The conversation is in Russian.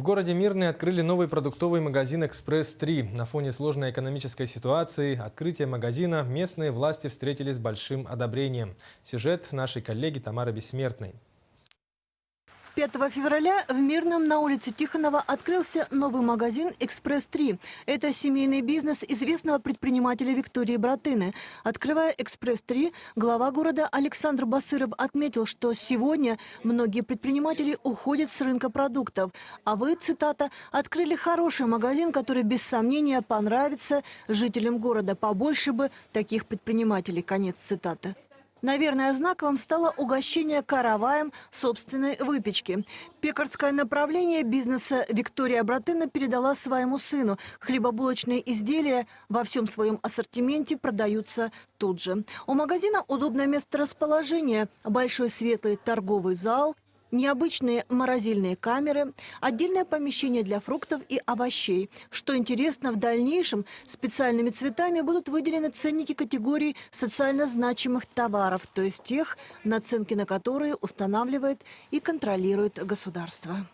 городе Мирный открыли новый продуктовый магазин «Экспресс-3». На фоне сложной экономической ситуации открытие магазина местные власти встретили с большим одобрением. Сюжет нашей коллеги Тамары Бессмертной. 5 февраля в Мирном на улице Тихонова открылся новый магазин «Экспресс-3». Это семейный бизнес известного предпринимателя Виктории Братыны. Открывая «Экспресс-3», глава города Александр Басыров отметил, что сегодня многие предприниматели уходят с рынка продуктов. А вы, цитата, «открыли хороший магазин, который без сомнения понравится жителям города. Побольше бы таких предпринимателей». Конец цитаты. Наверное, знаковым стало угощение караваем собственной выпечки. Пекарское направление бизнеса Виктория Братына передала своему сыну. Хлебобулочные изделия во всем своем ассортименте продаются тут же. У магазина удобное месторасположение, большой светлый торговый зал, необычные морозильные камеры, отдельное помещение для фруктов и овощей. Что интересно, в дальнейшем специальными цветами будут выделены ценники категории социально значимых товаров, то есть тех, наценки на которые устанавливает и контролирует государство.